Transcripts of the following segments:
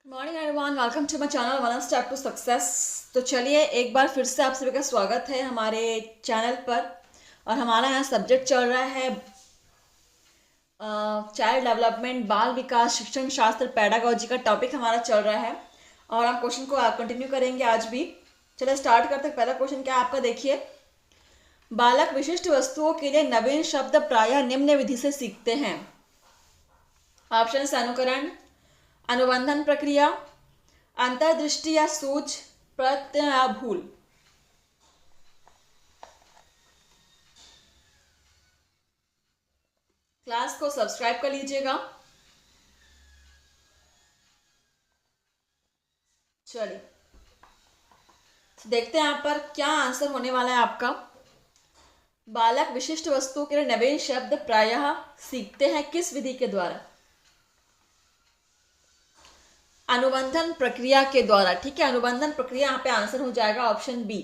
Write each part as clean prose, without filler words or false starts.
Morning everyone, welcome to my channel one step to success. तो चलिए एक बार फिर से आप सभी का स्वागत है हमारे चैनल पर। और हमारा यहाँ सब्जेक्ट चल रहा है चाइल्ड डेवलपमेंट, बाल विकास, शिक्षण शास्त्र, पेडागोजी का टॉपिक हमारा चल रहा है। और हम क्वेश्चन को कंटिन्यू करेंगे आज भी। चलिए स्टार्ट करते हैं। पहला क्वेश्चन क्या है आपका, देखिए। बालक विशिष्ट वस्तुओं के लिए नवीन शब्द प्रायः निम्न विधि से सीखते हैं। ऑप्शन: अनुकरण, अनुबंधन प्रक्रिया, अंतर्दृष्टि या सूझ, प्रत्यय या भूल। क्लास को सब्सक्राइब कर लीजिएगा। चलिए देखते हैं यहाँ पर क्या आंसर होने वाला है आपका। बालक विशिष्ट वस्तुओं के लिए नवीन शब्द प्रायः सीखते हैं किस विधि के द्वारा? अनुबंधन प्रक्रिया के द्वारा। ठीक है, अनुबंधन प्रक्रिया यहाँ पे आंसर हो जाएगा ऑप्शन बी।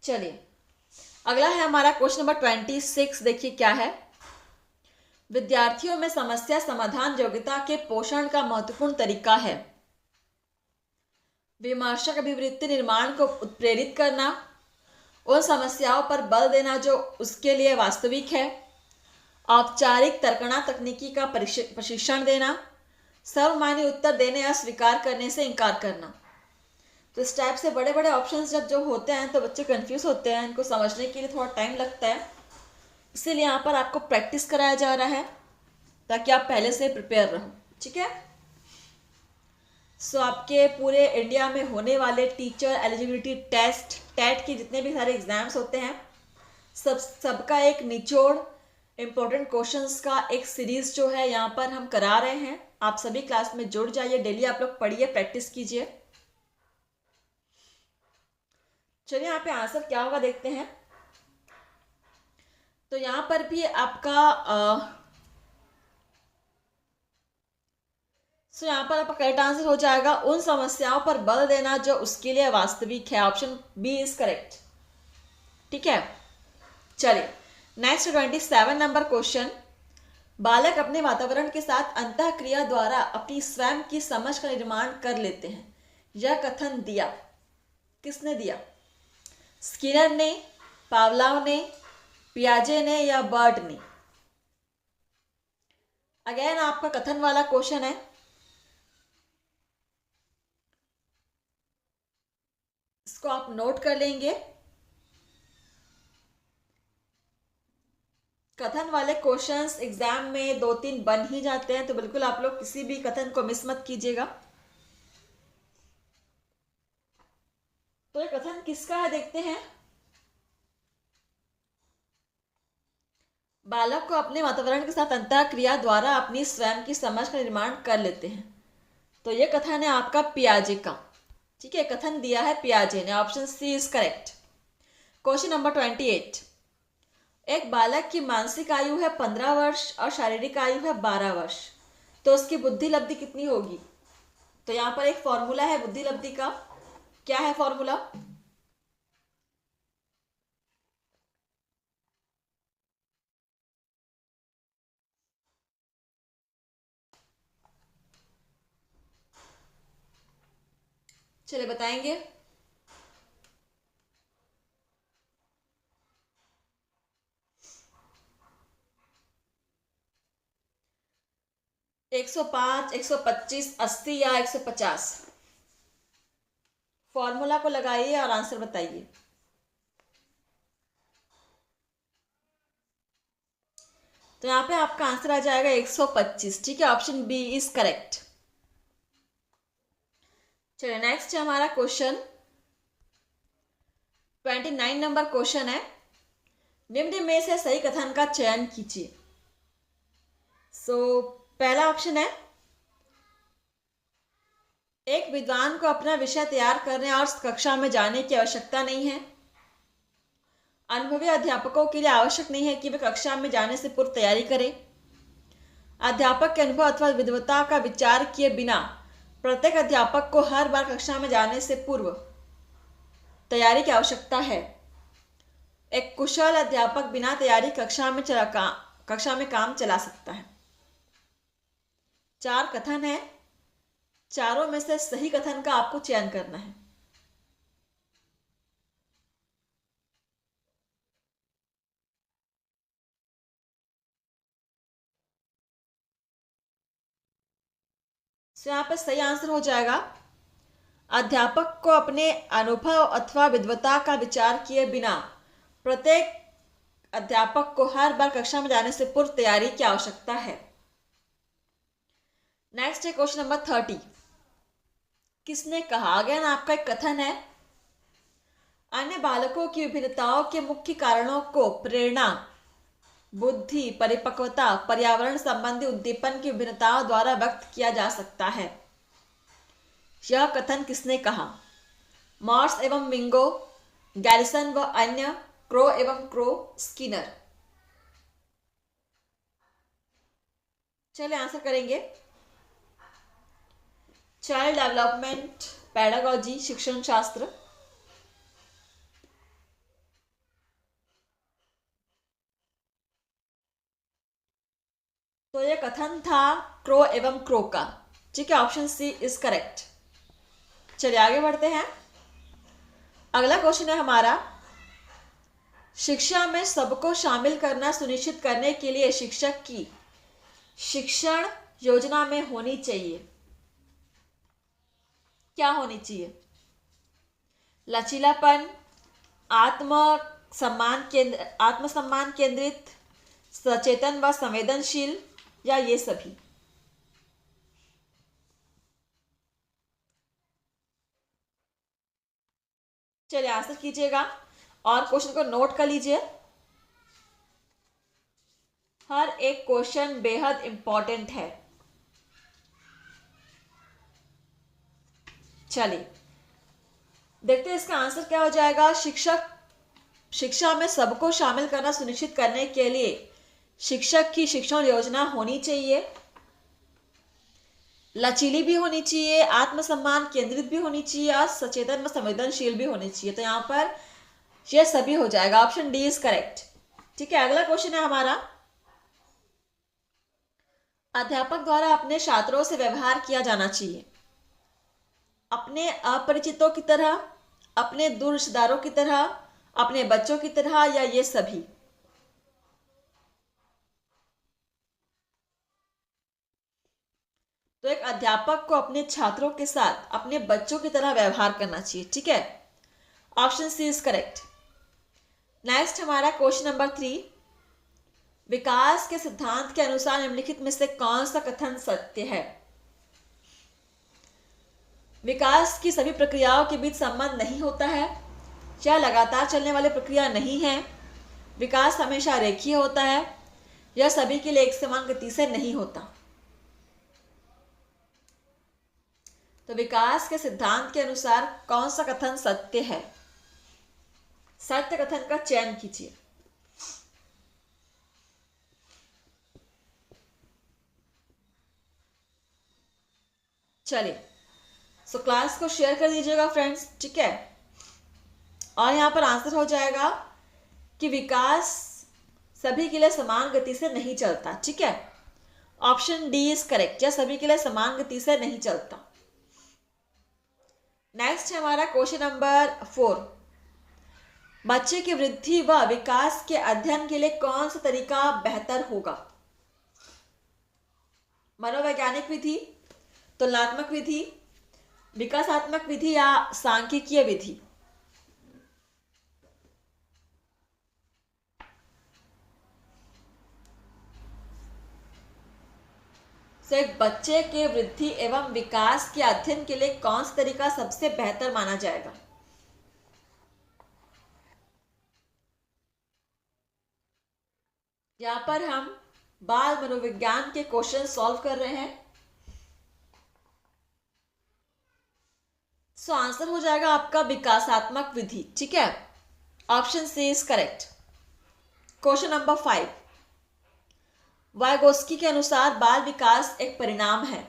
चलिए अगला है हमारा क्वेश्चन नंबर 26। देखिए क्या है। विद्यार्थियों में समस्या समाधान योग्यता के पोषण का महत्वपूर्ण तरीका है। विमर्शक अभिवृत्ति निर्माण को उत्प्रेरित करना, उन समस्याओं पर बल देना जो उसके लिए वास्तविक है, औपचारिक तर्कणा तकनीकी का प्रशिक्षण देना, सर्वमान्य उत्तर देने या स्वीकार करने से इनकार करना। तो इस टाइप से बड़े बड़े ऑप्शंस जब जो होते हैं तो बच्चे कंफ्यूज होते हैं, इनको समझने के लिए थोड़ा टाइम लगता है। इसीलिए यहाँ पर आपको प्रैक्टिस कराया जा रहा है ताकि आप पहले से प्रिपेयर रहो। ठीक है। सो आपके पूरे इंडिया में होने वाले टीचर एलिजिबिलिटी टेस्ट, टेट के जितने भी सारे एग्जाम्स होते हैं, सबका एक निचोड़ इम्पोर्टेंट क्वेश्चंस का एक सीरीज जो है यहाँ पर हम करा रहे हैं। आप सभी क्लास में जुड़ जाइए, डेली आप लोग पढ़िए, प्रैक्टिस कीजिए। चलिए यहाँ पे आंसर क्या होगा देखते हैं। तो यहाँ पर भी आपका यहाँ पर आपका करेक्ट आंसर हो जाएगा उन समस्याओं पर बल देना जो उसके लिए वास्तविक है। Option B is correct. ठीक है। चलिए नेक्स्ट 27 नंबर क्वेश्चन। बालक अपने वातावरण के साथ अंतःक्रिया द्वारा अपनी स्वयं की समझ का निर्माण कर लेते हैं। यह कथन दिया किसने दिया? स्किनर ने, पावलोव ने, पियाजे ने या बर्ड ने? अगेन आपका कथन वाला क्वेश्चन है। इसको आप नोट कर लेंगे। कथन वाले क्वेश्चंस एग्जाम में 2-3 बन ही जाते हैं, तो बिल्कुल आप लोग किसी भी कथन को मिस मत कीजिएगा। तो ये कथन किसका है देखते हैं। बालक को अपने वातावरण के साथ अंतःक्रिया द्वारा अपनी स्वयं की समझ का निर्माण कर लेते हैं। तो ये कथन है आपका पियाजे का। ठीक है, कथन दिया है पियाजे ने। Option C is correct. Question number 28। एक बालक की मानसिक आयु है 15 वर्ष और शारीरिक आयु है 12 वर्ष, तो उसकी बुद्धि लब्धि कितनी होगी? तो यहाँ पर एक फॉर्मूला है बुद्धि लब्धि का। क्या है फॉर्मूला? चलिए बताएंगे। एक 105, 125, 80 या 150? फॉर्मूला को लगाइए और आंसर बताइए। तो यहाँ पे आपका आंसर आ जाएगा 125। ठीक है, ऑप्शन बी इज करेक्ट। चलिए नेक्स्ट है हमारा क्वेश्चन 29 नंबर क्वेश्चन है। निम्न में से सही कथन का चयन कीजिए। पहला ऑप्शन है, एक विद्वान को अपना विषय तैयार करने और कक्षा में जाने की आवश्यकता नहीं है। अनुभवी अध्यापकों के लिए आवश्यक नहीं है कि वे कक्षा में जाने से पूर्व तैयारी करें। अध्यापक के अनुभव अथवा विद्वता का विचार किए बिना प्रत्येक अध्यापक को हर बार कक्षा में जाने से पूर्व तैयारी की आवश्यकता है। एक कुशल अध्यापक बिना तैयारी कक्षा में काम चला सकता है। 4 कथन है चारों में से सही कथन का आपको चयन करना है। तो यहाँ पर सही आंसर हो जाएगा, अध्यापक को अपने अनुभव अथवा विद्वता का विचार किए बिना प्रत्येक अध्यापक को हर बार कक्षा में जाने से पूर्व तैयारी की आवश्यकता है। नेक्स्ट है क्वेश्चन नंबर 30। किसने कहा? अगेन आपका एक कथन है। अन्य बालकों की विभिन्नताओं के मुख्य कारणों को प्रेरणा, बुद्धि, परिपक्वता, पर्यावरण संबंधी उद्दीपन की विभिन्नताओं द्वारा व्यक्त किया जा सकता है। यह कथन किसने कहा? मॉर्स एवं मिंगो, गैरिसन व अन्य, क्रो एवं क्रो, स्किनर। चलिए आंसर करेंगे। चाइल्ड डेवलपमेंट पेडागोजी, शिक्षण शास्त्र। तो यह कथन था क्रो एवं क्रो का। ठीक है, ऑप्शन सी इज करेक्ट। चलिए आगे बढ़ते हैं। अगला क्वेश्चन है हमारा, शिक्षा में सबको शामिल करना सुनिश्चित करने के लिए शिक्षक की शिक्षण योजना में होनी चाहिए, क्या होनी चाहिए? लचीलापन, आत्मसम्मान केंद्रित, सचेतन व संवेदनशील, या ये सभी? चलिए आंसर कीजिएगा और क्वेश्चन को नोट कर लीजिए। हर एक क्वेश्चन बेहद इंपॉर्टेंट है। चलिए देखते हैं इसका आंसर क्या हो जाएगा। शिक्षा में सबको शामिल करना सुनिश्चित करने के लिए शिक्षक की शिक्षण योजना होनी चाहिए, लचीली भी होनी चाहिए, आत्मसम्मान केंद्रित भी होनी चाहिए और सचेतन व संवेदनशील भी होनी चाहिए। तो यहां पर ये सभी हो जाएगा, ऑप्शन डी इज करेक्ट। ठीक है, अगला क्वेश्चन है हमारा, अध्यापक द्वारा अपने छात्रों से व्यवहार किया जाना चाहिए अपने अपरिचितों की तरह, अपने दूर रिश्तेदारों की तरह, अपने बच्चों की तरह, या ये सभी? तो एक अध्यापक को अपने छात्रों के साथ अपने बच्चों की तरह व्यवहार करना चाहिए। ठीक है, option C is correct. Next हमारा क्वेश्चन नंबर 3, विकास के सिद्धांत के अनुसार निम्नलिखित में से कौन सा कथन सत्य है? विकास की सभी प्रक्रियाओं के बीच संबंध नहीं होता है, यह लगातार चलने वाली प्रक्रिया नहीं है, विकास हमेशा रेखीय होता है, यह सभी के लिए एक समान गति से नहीं होता। तो विकास के सिद्धांत के अनुसार कौन सा कथन सत्य है? सत्य कथन का चयन कीजिए। चलिए सो क्लास को शेयर कर दीजिएगा फ्रेंड्स। ठीक है, और यहां पर आंसर हो जाएगा कि विकास सभी के लिए समान गति से नहीं चलता। ठीक है, ऑप्शन डी इज करेक्ट, या सभी के लिए समान गति से नहीं चलता। नेक्स्ट है हमारा क्वेश्चन नंबर 4, बच्चे की वृद्धि व विकास के अध्ययन के लिए कौन सा तरीका बेहतर होगा? मनोवैज्ञानिक विधि, तुलनात्मक विधि, विकासात्मक विधि, या सांख्यिकीय विधि? तो एक बच्चे के वृद्धि एवं विकास के अध्ययन के लिए कौन सा तरीका सबसे बेहतर माना जाएगा? यहां पर हम बाल मनोविज्ञान के क्वेश्चन सॉल्व कर रहे हैं। सो आंसर हो जाएगा आपका विकासात्मक विधि। ठीक है, option C is correct. Question number 5, Vygotsky के अनुसार बाल विकास एक परिणाम है।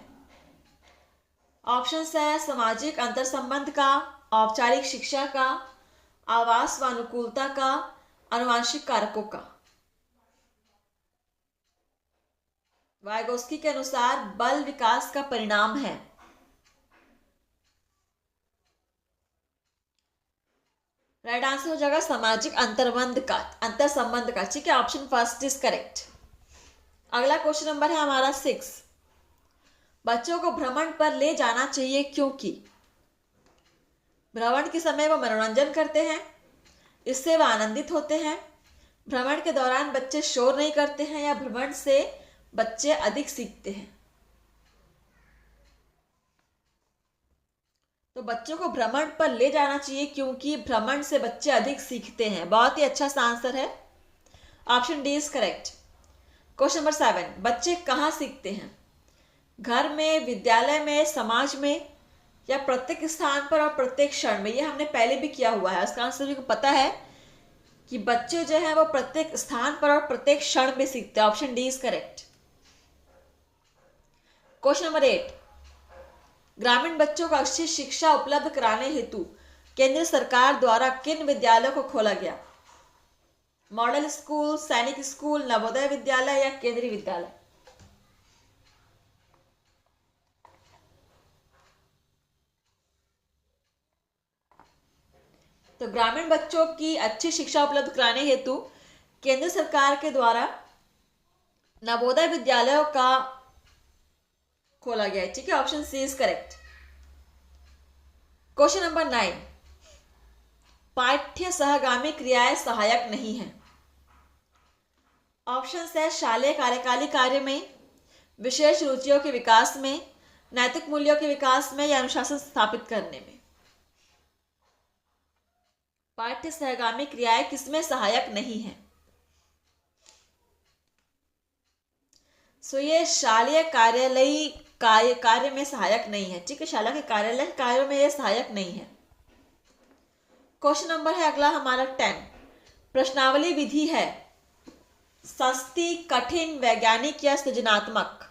ऑप्शन है सामाजिक अंतर संबंध का, औपचारिक शिक्षा का, आवास व अनुकूलता का, आनुवंशिक कारकों का। वाइगोस्की के अनुसार बाल विकास का परिणाम है। राइट आंसर हो जाएगा सामाजिक अंतर संबंध का। ठीक है, ऑप्शन फर्स्ट इज करेक्ट। अगला क्वेश्चन नंबर है हमारा 6। बच्चों को भ्रमण पर ले जाना चाहिए क्योंकि भ्रमण के समय वो मनोरंजन करते हैं, इससे वह आनंदित होते हैं, भ्रमण के दौरान बच्चे शोर नहीं करते हैं, या भ्रमण से बच्चे अधिक सीखते हैं। तो बच्चों को भ्रमण पर ले जाना चाहिए क्योंकि भ्रमण से बच्चे अधिक सीखते हैं। बहुत ही अच्छा सा आंसर है, option D is correct. Question number 7। बच्चे कहाँ सीखते हैं? घर में, विद्यालय में, समाज में, या प्रत्येक स्थान पर और प्रत्येक क्षण में? ये हमने पहले भी किया हुआ है। इसका आंसर मुझे पता है कि बच्चे जो है वो प्रत्येक स्थान पर और प्रत्येक क्षण में सीखते हैं। Option D is correct. Question number 8। ग्रामीण बच्चों को अच्छी शिक्षा उपलब्ध कराने हेतु केंद्र सरकार द्वारा किन विद्यालयों को खोला गया? मॉडल स्कूल, सैनिक स्कूल, नवोदय विद्यालय, या केंद्रीय विद्यालय? तो ग्रामीण बच्चों की अच्छी शिक्षा उपलब्ध कराने हेतु केंद्र सरकार के द्वारा नवोदय विद्यालयों का खोला गया है। ठीक है, option C is correct. Question number 9। पाठ्य सहगामी क्रियाएं सहायक नहीं है। ऑप्शन है शालेय कार्यकाली कार्य में, विशेष रुचियों के विकास में, नैतिक मूल्यों के विकास में, या अनुशासन स्थापित करने में। पाठ्य सहगामी क्रियाएं किसमें सहायक नहीं है? सो ये शालेय कार्यालयी कार्य में सहायक नहीं है। ठीक है, शाला के कार्यालय कार्यों में यह सहायक नहीं है। क्वेश्चन नंबर है अगला हमारा 10। प्रश्नावली विधि है सस्ती, कठिन, वैज्ञानिक, या सृजनात्मक?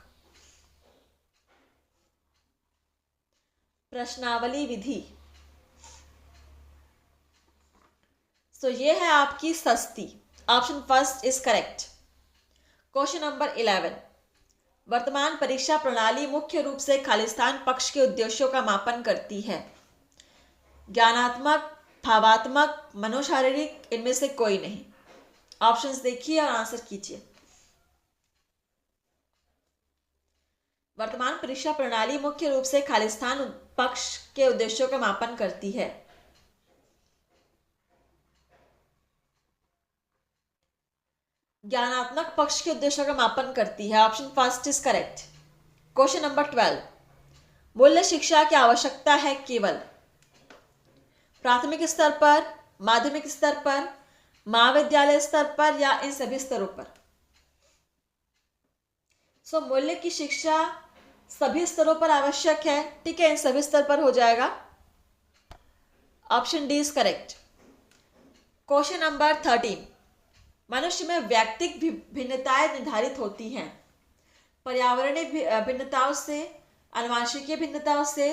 प्रश्नावली विधि तो ये है आपकी सस्ती। Option first is correct. Question number 11। वर्तमान परीक्षा प्रणाली मुख्य रूप से खालिस्तान पक्ष के उद्देश्यों का मापन करती है। ज्ञानात्मक, भावात्मक, मनोशारीरिक, इनमें से कोई नहीं। ऑप्शंस देखिए और आंसर कीजिए। वर्तमान परीक्षा प्रणाली मुख्य रूप से खालिस्तान पक्ष के उद्देश्यों का मापन करती है। ज्ञानात्मक पक्ष के उद्देश्यों का मापन करती है। Option first is correct. Question number 12। मूल्य शिक्षा की आवश्यकता है केवल प्राथमिक स्तर पर, माध्यमिक स्तर पर, महाविद्यालय स्तर पर, या इन सभी स्तरों पर? सो मूल्य की शिक्षा सभी स्तरों पर आवश्यक है। ठीक है, इन सभी स्तर पर हो जाएगा। Option D is correct. Question number 13। मनुष्य में व्यक्तिक भिन्नताएं निर्धारित होती हैं पर्यावरणीय भिन्नताओं से, आनुवंशिकीय भिन्नताओं से,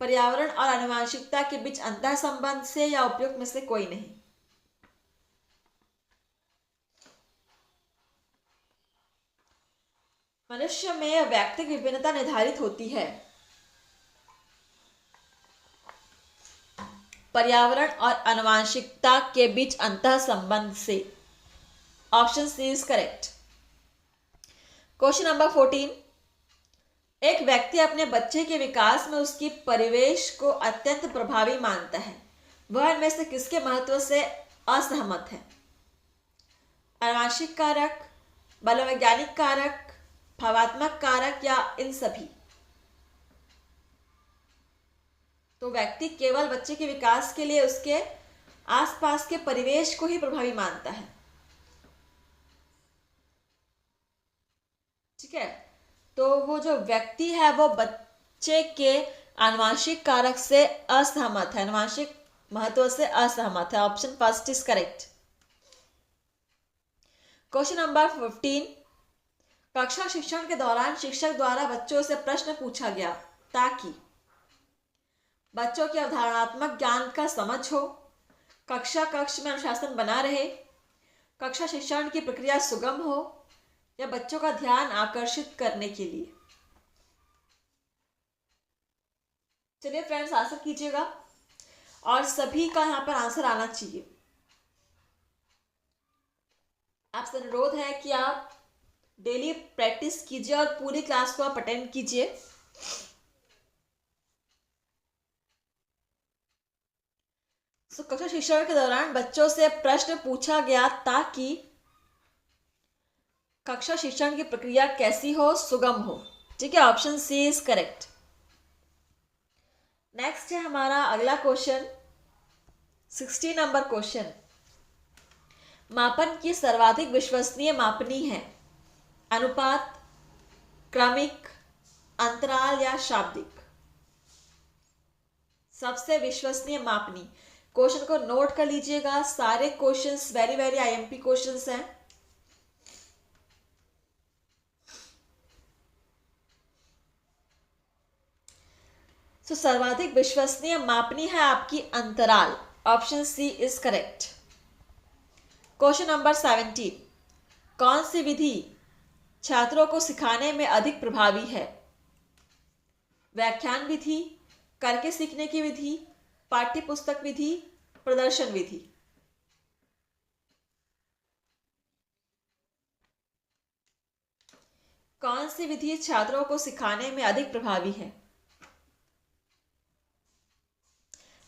पर्यावरण और आनुवंशिकता के बीच अंतर संबंध से, या उपयुक्त में से कोई नहीं? मनुष्य में व्यक्तिक विभिन्नता निर्धारित होती है पर्यावरण और आनुवंशिकता के बीच अंतर संबंध से। Option C is correct. Question number 14। एक व्यक्ति अपने बच्चे के विकास में उसकी परिवेश को अत्यंत प्रभावी मानता है, वह इनमें से किसके महत्व से असहमत है? आनुवंशिक कारक, मनोवैज्ञानिक कारक, भावात्मक कारक, या इन सभी? तो व्यक्ति केवल बच्चे के विकास के लिए उसके आसपास के परिवेश को ही प्रभावी मानता है। ठीक है, तो वो जो व्यक्ति है वो बच्चे के आनुवंशिक कारक से असहमत है, आनुवंशिक महत्व से असहमत है। Option first is correct. Question number 15। कक्षा शिक्षण के दौरान शिक्षक द्वारा बच्चों से प्रश्न पूछा गया ताकि बच्चों के अवधारणात्मक ज्ञान का समझ हो, कक्ष में अनुशासन बना रहे, कक्षा शिक्षण की प्रक्रिया सुगम हो, या बच्चों का ध्यान आकर्षित करने के लिए? चलिए फ्रेंड्स, आंसर कीजिएगा और सभी का यहाँ पर आंसर आना चाहिए। आपसे अनुरोध है कि आप डेली प्रैक्टिस कीजिए और पूरी क्लास को आप अटेंड कीजिए। कक्षा शिक्षण के दौरान बच्चों से प्रश्न पूछा गया ताकि कक्षा शिक्षण की प्रक्रिया कैसी हो, सुगम हो। ठीक है, option C is correct. Next है हमारा अगला क्वेश्चन, 60 नंबर क्वेश्चन। मापन की सर्वाधिक विश्वसनीय मापनी है, अनुपात, क्रमिक, अंतराल या शाब्दिक। सबसे विश्वसनीय मापनी, क्वेश्चन को नोट कर लीजिएगा, सारे questions very very IMP questions हैं। सर्वाधिक विश्वसनीय मापनी है आपकी अंतराल, option C is correct. Question number 17, कौन सी विधि छात्रों को सिखाने में अधिक प्रभावी है, व्याख्यान विधि, करके सीखने की विधि, पाठ्य पुस्तक विधि, प्रदर्शन विधि। कौन सी विधि छात्रों को सिखाने में अधिक प्रभावी है?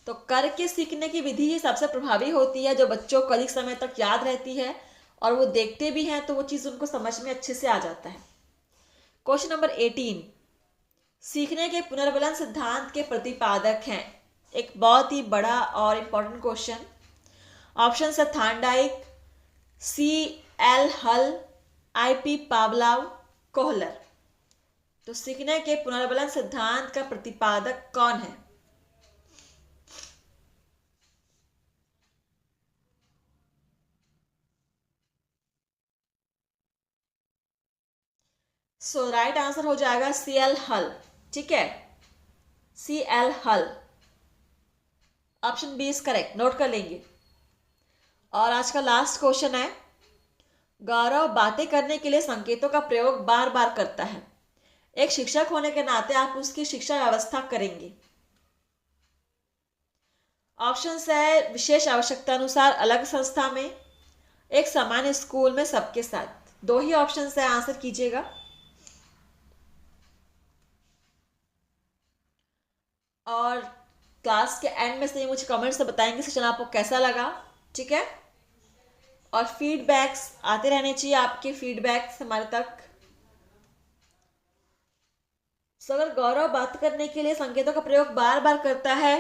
तो करके सीखने की विधि ही सबसे प्रभावी होती है, जो बच्चों को अधिक समय तक याद रहती है और वो देखते भी हैं तो वो चीज़ उनको समझ में अच्छे से आ जाता है। क्वेश्चन नंबर 18, सीखने के पुनर्बलन सिद्धांत के प्रतिपादक हैं। एक बहुत ही बड़ा और इम्पोर्टेंट क्वेश्चन। ऑप्शन है थार्नडाइक, C.L. हल, I.P. Pavlov, Kohler. तो सीखने के पुनर्बलन सिद्धांत का प्रतिपादक कौन है? सो राइट आंसर हो जाएगा C.L. हल। ठीक है, C.L. हल, option B is correct, note कर लेंगे। और आज का लास्ट क्वेश्चन है, गौरव बातें करने के लिए संकेतों का प्रयोग बार बार करता है। एक शिक्षक होने के नाते आप उसकी शिक्षा व्यवस्था करेंगे। ऑप्शन है विशेष आवश्यकता अनुसार अलग संस्था में, एक सामान्य स्कूल में, सबके साथ। दो ही ऑप्शन है, आंसर कीजिएगा। और क्लास के एंड में से मुझे कमेंट्स से बताएंगे सेशन आपको कैसा लगा। ठीक है, और फीडबैक्स आते रहने चाहिए, आपके फीडबैक्स हमारे तक। अगर गौरव बात करने के लिए संकेतों का प्रयोग बार बार करता है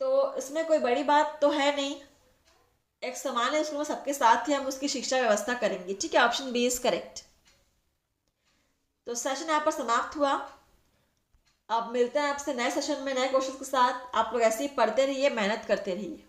तो इसमें कोई बड़ी बात तो है नहीं। एक सामान्य स्कूल में सबके साथ ही हम उसकी शिक्षा व्यवस्था करेंगे। ठीक है, ऑप्शन बी इज करेक्ट। तो सेशन यहाँ पर समाप्त हुआ। अब मिलते हैं आपसे नए सेशन में नए क्वेश्चन के साथ। आप लोग ऐसे ही पढ़ते रहिए, मेहनत करते रहिए।